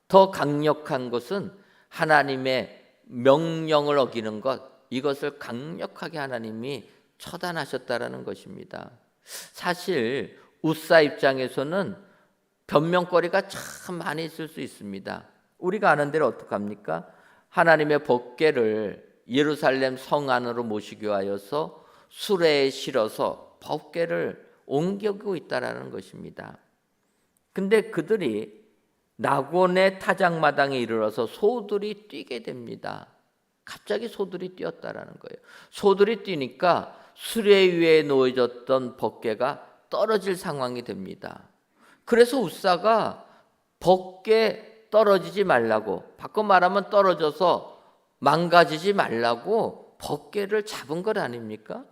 Speaker 3: 더 강력한 것은 하나님의 명령을 어기는 것, 이것을 강력하게 하나님이 처단하셨다라는 것입니다. 사실 우사 입장에서는 변명거리가 참 많이 있을 수 있습니다. 우리가 아는 대로 어떡합니까? 하나님의 법궤를 예루살렘 성 안으로 모시기 위하여서 수레에 실어서 법궤를 옮기고 있다라는 것입니다. 근데 그들이 나곤의 타작마당에 이르러서 소들이 뛰게 됩니다. 갑자기 소들이 뛰었다라는 거예요. 소들이 뛰니까 수레 위에 놓여졌던 법궤가 떨어질 상황이 됩니다. 그래서 우사가 법궤 떨어지지 말라고, 바꿔 말하면 떨어져서 망가지지 말라고 법궤를 잡은 것 아닙니까?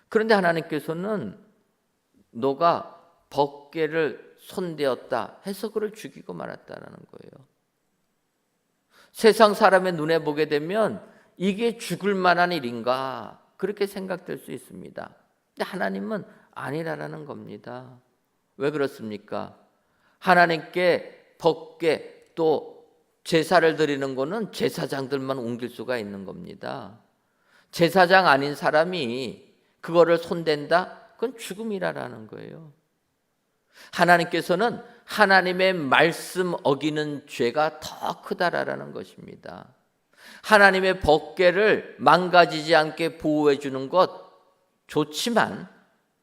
Speaker 3: 그런데 하나님께서는 너가 법궤를 손대었다 해서 그를 죽이고 말았다라는 거예요. 세상 사람의 눈에 보게 되면 이게 죽을 만한 일인가 그렇게 생각될 수 있습니다. 근데 하나님은 아니라는 겁니다. 왜 그렇습니까? 하나님께 법궤 또 제사를 드리는 거는 제사장들만 옮길 수가 있는 겁니다. 제사장 아닌 사람이 그거를 손댄다? 그건 죽음이라는 거예요. 하나님께서는 하나님의 말씀 어기는 죄가 더 크다라는 것입니다. 하나님의 법궤를 망가지지 않게 보호해 주는 것 좋지만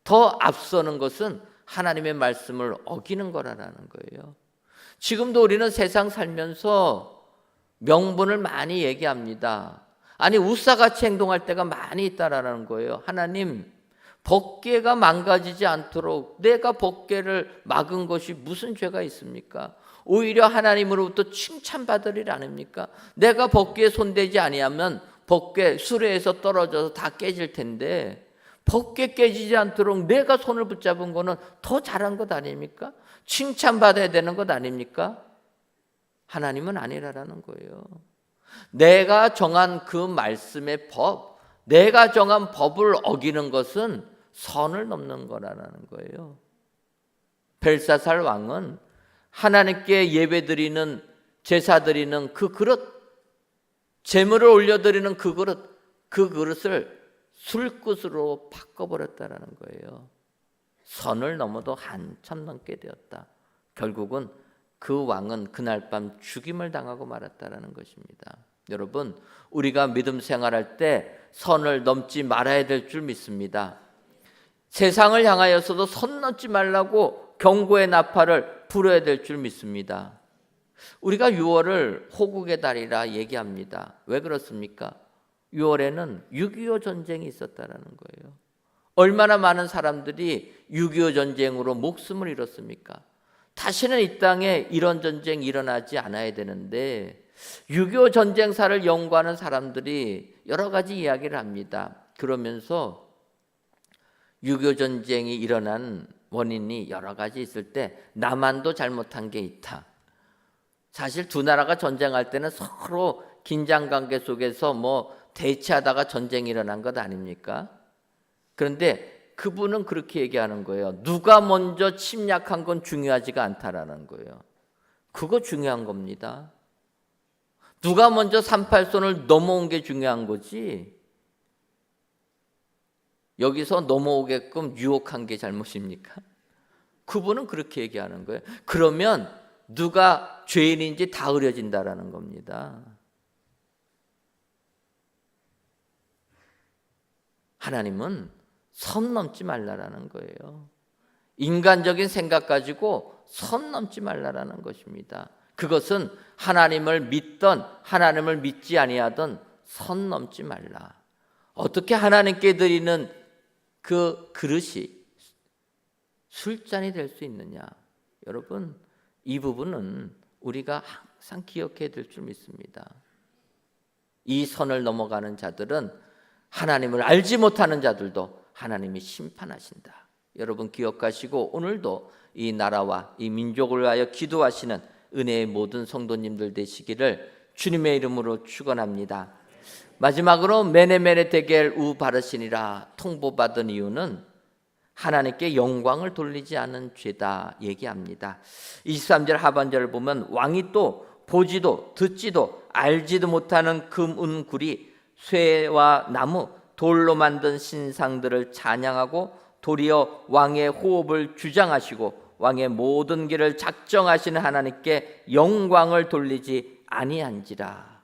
Speaker 3: 더 앞서는 것은 하나님의 말씀을 어기는 거라는 거예요. 지금도 우리는 세상 살면서 명분을 많이 얘기합니다. 아니 우사같이 행동할 때가 많이 있다라는 거예요. 하나님, 법궤가 망가지지 않도록 내가 법궤를 막은 것이 무슨 죄가 있습니까? 오히려 하나님으로부터 칭찬받을 일 아닙니까? 내가 법궤에 손대지 아니하면 법궤 수레에서 떨어져서 다 깨질 텐데 법궤 깨지지 않도록 내가 손을 붙잡은 거는 더 잘한 것 아닙니까? 칭찬받아야 되는 것 아닙니까? 하나님은 아니라는 거예요. 내가 정한 그 말씀의 법, 내가 정한 법을 어기는 것은 선을 넘는 거라는 거예요. 벨사살 왕은 하나님께 예배드리는 제사드리는 그 그릇, 제물을 올려드리는 그 그릇을 술굿으로 바꿔버렸다는 거예요. 선을 넘어도 한참 넘게 되었다. 결국은 그 왕은 그날 밤 죽임을 당하고 말았다는 것입니다. 여러분, 우리가 믿음 생활할 때 선을 넘지 말아야 될 줄 믿습니다. 세상을 향하여서도 선 넘지 말라고 경고의 나팔을 불어야 될 줄 믿습니다. 우리가 6월을 호국의 달이라 얘기합니다. 왜 그렇습니까? 6월에는 6.25 전쟁이 있었다는 거예요. 얼마나 많은 사람들이 6.25 전쟁으로 목숨을 잃었습니까? 다시는 이 땅에 이런 전쟁이 일어나지 않아야 되는데 6.25 전쟁사를 연구하는 사람들이 여러 가지 이야기를 합니다. 그러면서 6.25 전쟁이 일어난 원인이 여러 가지 있을 때 남한도 잘못한 게 있다. 사실 두 나라가 전쟁할 때는 서로 긴장관계 속에서 대치하다가 전쟁이 일어난 것 아닙니까? 그런데 그분은 그렇게 얘기하는 거예요. 누가 먼저 침략한 건 중요하지가 않다라는 거예요. 그거 중요한 겁니다. 누가 먼저 38선을 넘어온 게 중요한 거지. 여기서 넘어오게끔 유혹한 게 잘못입니까? 그분은 그렇게 얘기하는 거예요. 그러면 누가 죄인인지 다 의려진다라는 겁니다. 하나님은 선 넘지 말라라는 거예요. 인간적인 생각 가지고 선 넘지 말라라는 것입니다. 그것은 하나님을 믿던 하나님을 믿지 아니하던 선 넘지 말라. 어떻게 하나님께 드리는 그 그릇이 술잔이 될 수 있느냐? 여러분, 이 부분은 우리가 항상 기억해야 될 줄 믿습니다. 이 선을 넘어가는 자들은 하나님을 알지 못하는 자들도 하나님이 심판하신다. 여러분 기억하시고 오늘도 이 나라와 이 민족을 위하여 기도하시는 은혜의 모든 성도님들 되시기를 주님의 이름으로 축원합니다. 마지막으로 메네메네 데겔 우 바르시니라 통보받은 이유는 하나님께 영광을 돌리지 않은 죄다 얘기합니다. 23절 하반절을 보면 왕이 또 보지도 듣지도 알지도 못하는 금, 은, 구리, 쇠와 나무, 돌로 만든 신상들을 찬양하고 도리어 왕의 호흡을 주장하시고 왕의 모든 길을 작정하시는 하나님께 영광을 돌리지 아니한지라.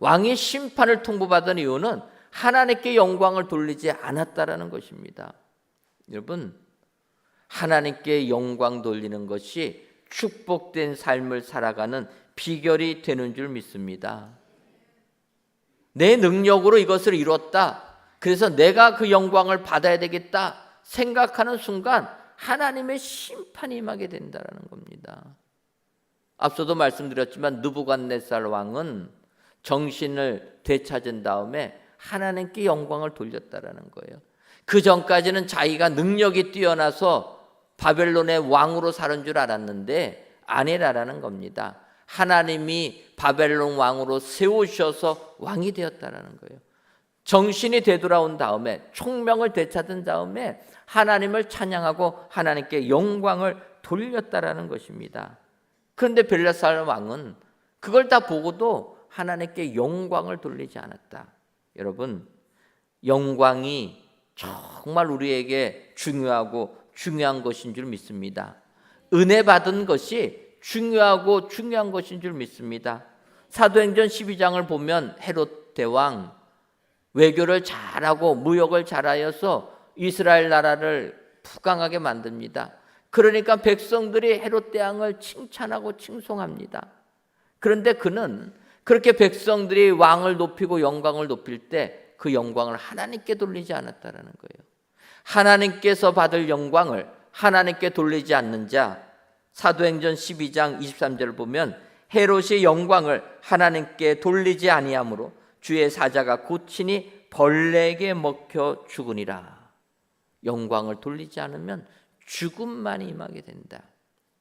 Speaker 3: 왕이 심판을 통보받은 이유는 하나님께 영광을 돌리지 않았다라는 것입니다. 여러분, 하나님께 영광 돌리는 것이 축복된 삶을 살아가는 비결이 되는 줄 믿습니다. 내 능력으로 이것을 이뤘다, 그래서 내가 그 영광을 받아야 되겠다 생각하는 순간 하나님의 심판이 임하게 된다는 겁니다. 앞서도 말씀드렸지만 느부갓네살 왕은 정신을 되찾은 다음에 하나님께 영광을 돌렸다라는 거예요. 그 전까지는 자기가 능력이 뛰어나서 바벨론의 왕으로 사는 줄 알았는데 아니라는 겁니다. 하나님이 바벨론 왕으로 세우셔서 왕이 되었다라는 거예요. 정신이 되돌아온 다음에 총명을 되찾은 다음에 하나님을 찬양하고 하나님께 영광을 돌렸다라는 것입니다. 그런데 벨사살 왕은 그걸 다 보고도 하나님께 영광을 돌리지 않았다. 여러분, 영광이 정말 우리에게 중요하고 중요한 것인 줄 믿습니다. 은혜 받은 것이 중요하고 중요한 것인 줄 믿습니다. 사도행전 12장을 보면 헤롯 대왕 외교를 잘하고 무역을 잘하여서 이스라엘 나라를 부강하게 만듭니다. 그러니까 백성들이 헤롯 대왕을 칭찬하고 칭송합니다. 그런데 그는 그렇게 백성들이 왕을 높이고 영광을 높일 때 그 영광을 하나님께 돌리지 않았다라는 거예요. 하나님께서 받을 영광을 하나님께 돌리지 않는 자, 사도행전 12장 23절을 보면 헤롯이 영광을 하나님께 돌리지 아니하므로 주의 사자가 고치니 벌레에게 먹혀 죽으니라. 영광을 돌리지 않으면 죽음만이 임하게 된다.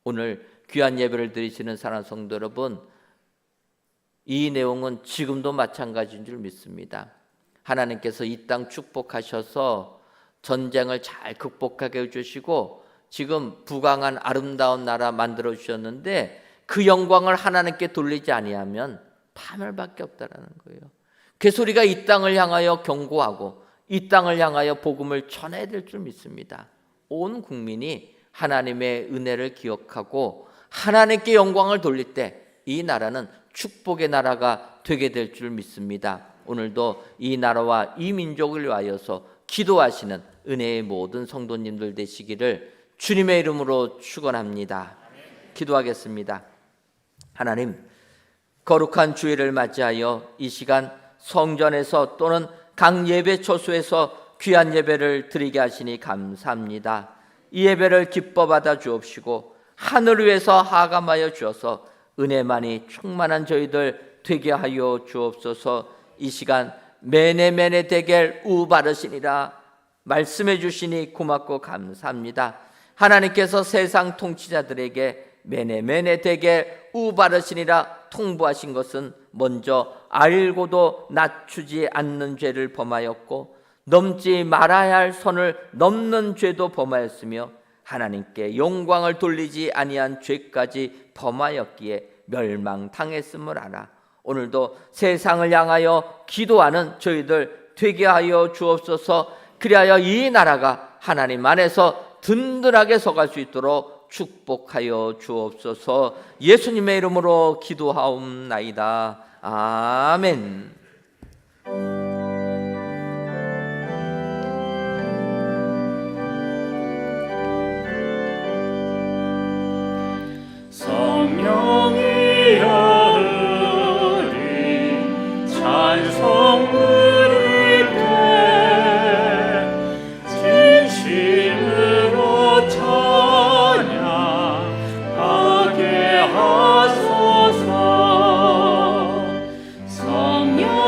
Speaker 3: 오늘 귀한 예배를 드리시는 사랑하는 성도 여러분, 이 내용은 지금도 마찬가지인 줄 믿습니다. 하나님께서 이 땅 축복하셔서 전쟁을 잘 극복하게 해주시고 지금 부강한 아름다운 나라 만들어 주셨는데 그 영광을 하나님께 돌리지 아니하면 파멸밖에 없다라는 거예요. 그래서 우리가 이 땅을 향하여 경고하고 이 땅을 향하여 복음을 전해야 될 줄 믿습니다. 온 국민이 하나님의 은혜를 기억하고 하나님께 영광을 돌릴 때 이 나라는 축복의 나라가 되게 될 줄 믿습니다. 오늘도 이 나라와 이 민족을 위하여서 기도하시는 은혜의 모든 성도님들 되시기를 주님의 이름으로 축원합니다. 기도하겠습니다. 하나님, 거룩한 주일을 맞이하여 이 시간 성전에서 또는 각 예배 처소에서 귀한 예배를 드리게 하시니 감사합니다. 이 예배를 기뻐 받아 주옵시고 하늘 위에서 하감하여 주어서 은혜만이 충만한 저희들 되게 하여 주옵소서. 이 시간 메네메네 대겔 우바르시니라 말씀해 주시니 고맙고 감사합니다. 하나님께서 세상 통치자들에게 메네메네 대겔 우바르시니라 통보하신 것은 먼저 알고도 낮추지 않는 죄를 범하였고 넘지 말아야 할 선을 넘는 죄도 범하였으며 하나님께 영광을 돌리지 아니한 죄까지 범하였기에 멸망당했음을 알아. 오늘도 세상을 향하여 기도하는 저희들 되게 하여 주옵소서. 그리하여 이 나라가 하나님 안에서 든든하게 서갈 수 있도록 축복하여 주옵소서. 예수님의 이름으로 기도하옵나이다. 아멘.
Speaker 1: 성령이여 찬송 부르게 진심으로 찬양하게 하소서. 성령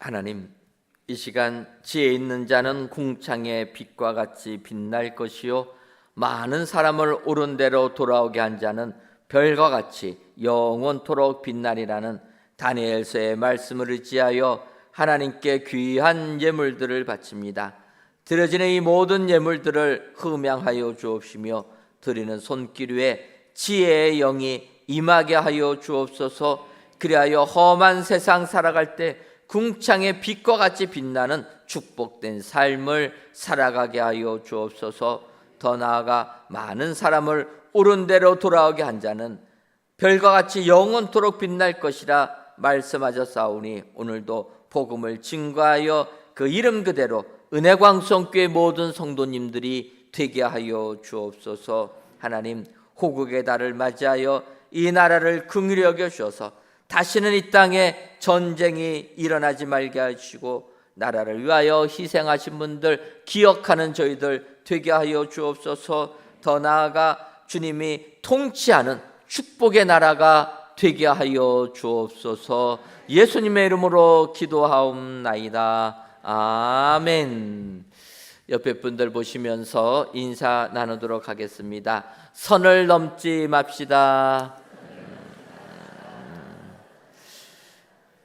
Speaker 3: 하나님, 이 시간 지혜 있는 자는 궁창의 빛과 같이 빛날 것이요 많은 사람을 옳은 대로 돌아오게 한 자는 별과 같이 영원토록 빛나리라는 다니엘서의 말씀을 의지하여 하나님께 귀한 예물들을 바칩니다. 드려지는 이 모든 예물들을 흠양하여 주옵시며 드리는 손길 위에 지혜의 영이 임하게 하여 주옵소서. 그리하여 험한 세상 살아갈 때 궁창의 빛과 같이 빛나는 축복된 삶을 살아가게 하여 주옵소서. 더 나아가 많은 사람을 옳은 대로 돌아오게 한 자는 별과 같이 영원토록 빛날 것이라 말씀하셨사오니 오늘도 복음을 증거하여 그 이름 그대로 은혜광성교회 모든 성도님들이 되게 하여 주옵소서. 하나님, 호국의 달을 맞이하여 이 나라를 긍휼히 여겨 주셔서 다시는 이 땅에 전쟁이 일어나지 말게 하시고 나라를 위하여 희생하신 분들 기억하는 저희들 되게 하여 주옵소서. 더 나아가 주님이 통치하는 축복의 나라가 되게 하여 주옵소서. 예수님의 이름으로 기도하옵나이다. 아멘. 옆에 분들 보시면서 인사 나누도록 하겠습니다. 선을 넘지 맙시다.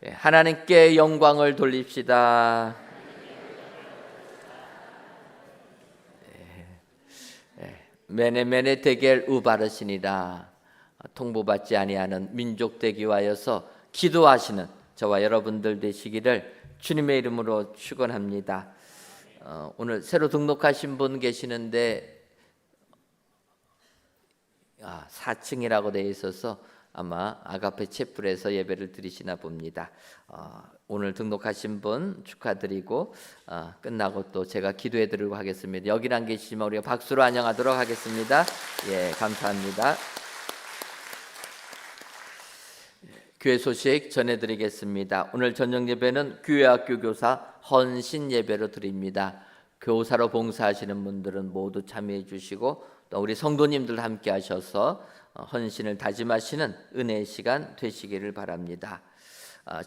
Speaker 3: 하나님께 영광을 돌립시다. 메네메네 데겔 우바르시니라. 통보받지 아니하는 민족 되기 위하여서 기도하시는 저와 여러분들 되시기를 주님의 이름으로 축원합니다. 오늘 새로 등록하신 분 계시는데 4층이라고 되어 있어서 아마 아가페 채플에서 예배를 드리시나 봅니다. 오늘 등록하신 분 축하드리고 끝나고 또 제가 기도해 드리고 하겠습니다. 여기 안 계시지만 우리가 박수로 안녕하도록 하겠습니다. 예, 감사합니다. 교회 소식 전해드리겠습니다. 오늘 저녁 예배는 교회학교 교사 헌신 예배로 드립니다. 교사로 봉사하시는 분들은 모두 참여해 주시고 또 우리 성도님들 함께 하셔서 헌신을 다짐하시는 은혜의 시간 되시기를 바랍니다.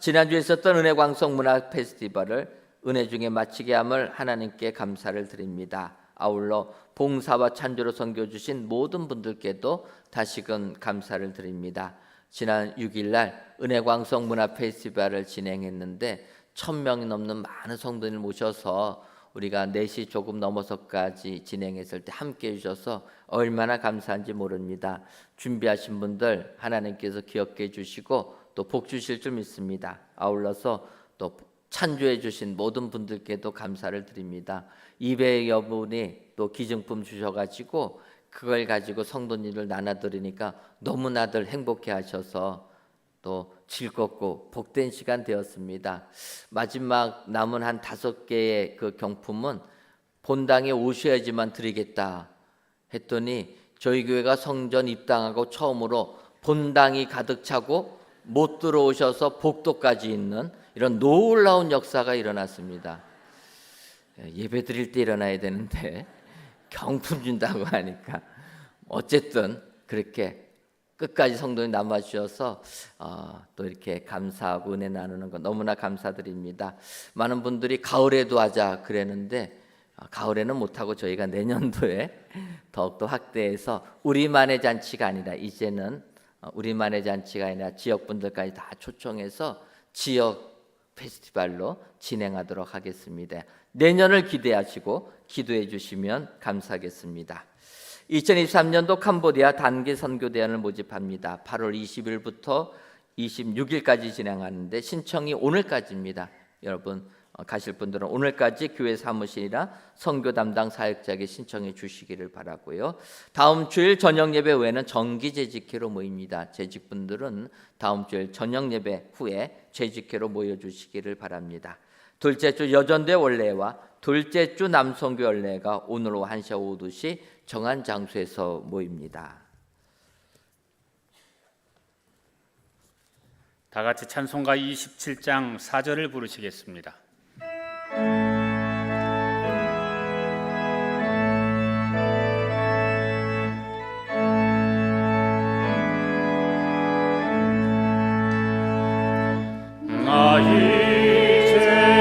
Speaker 3: 지난주에 있었던 은혜광성 문화 페스티벌을 은혜 중에 마치게 함을 하나님께 감사를 드립니다. 아울러 봉사와 찬조로 섬겨주신 모든 분들께도 다시금 감사를 드립니다. 지난 6일 날 은혜광성 문화 페스티벌을 진행했는데 1000명이 넘는 많은 성도님을 모셔서 우리가 4시 조금 넘어서까지 진행했을 때 함께 해주셔서 얼마나 감사한지 모릅니다. 준비하신 분들 하나님께서 기억해 주시고 또 복 주실 줄 믿습니다. 아울러서 또 찬조해 주신 모든 분들께도 감사를 드립니다. 200여 분이 또 기증품 주셔가지고 그걸 가지고 성도님들 나눠드리니까 너무나들 행복해 하셔서 또 즐겁고 복된 시간 되었습니다. 마지막 남은 한 5개의 그 경품은 본당에 오셔야지만 드리겠다 했더니 저희 교회가 성전 입당하고 처음으로 본당이 가득 차고 못 들어오셔서 복도까지 있는 이런 놀라운 역사가 일어났습니다. 예배 드릴 때 일어나야 되는데 경품 준다고 하니까 어쨌든 그렇게 끝까지 성도님 남아주셔서 또 이렇게 감사하고 은혜 나누는 거 너무나 감사드립니다. 많은 분들이 가을에도 하자 그랬는데 가을에는 못하고 저희가 내년도에 더욱더 확대해서 우리만의 잔치가 아니라 이제는 우리만의 잔치가 아니라 지역분들까지 다 초청해서 지역 페스티벌로 진행하도록 하겠습니다. 내년을 기대하시고 기도해 주시면 감사하겠습니다. 2023년도 캄보디아 단기 선교대원을 모집합니다. 8월 20일부터 26일까지 진행하는데 신청이 오늘까지입니다. 여러분 가실 분들은 오늘까지 교회 사무실이나 선교 담당 사역자에게 신청해 주시기를 바라고요. 다음 주일 저녁 예배 후에는 정기 재직회로 모입니다. 재직분들은 다음 주일 저녁 예배 후에 재직회로 모여 주시기를 바랍니다. 둘째 주 여전대 원례와 둘째 주 남성교 원례가 오늘 오후 1시 오후 2시 정한 장소에서 모입니다.
Speaker 1: 다 같이 찬송가 27장 4절을 부르시겠습니다. 나 이제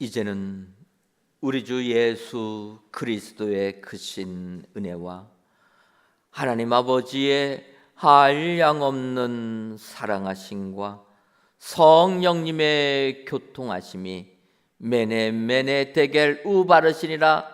Speaker 3: 이제는 우리 주 예수 그리스도의 크신 은혜와 하나님 아버지의 한량없는 사랑하심과 성령님의 교통하심이 매네 대겔 우바르시니라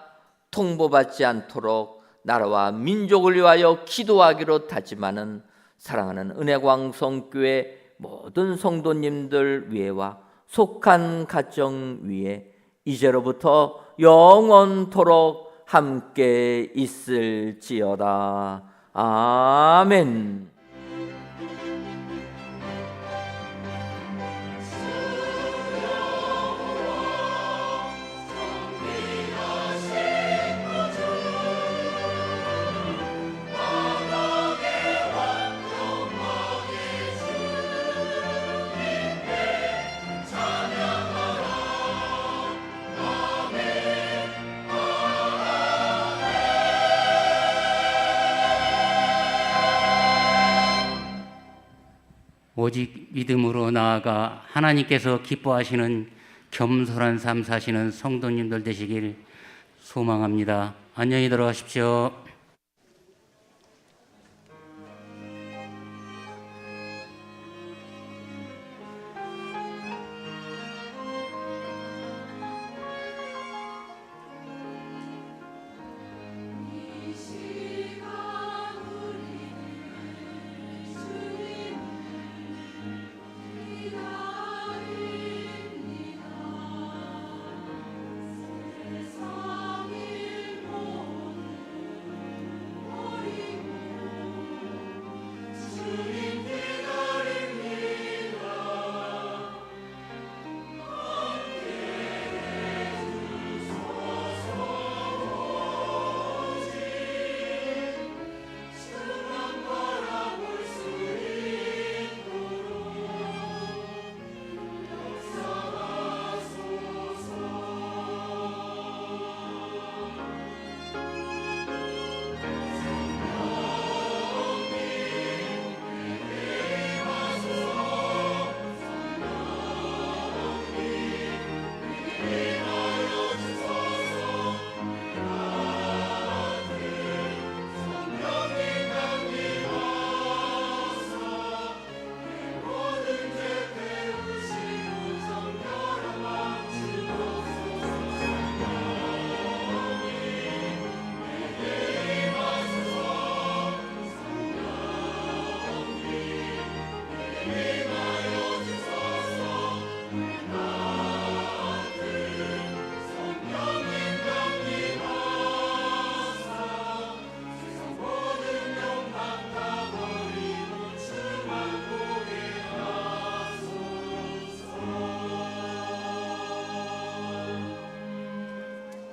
Speaker 3: 통보받지 않도록 나라와 민족을 위하여 기도하기로 다짐하는 사랑하는 은혜광성교회 모든 성도님들 위에와 속한 가정 위에 이제로부터 영원토록 함께 있을지어다. 아멘.
Speaker 4: 오직 믿음으로 나아가 하나님께서 기뻐하시는 겸손한 삶 사시는 성도님들 되시길 소망합니다. 안녕히 들어가십시오.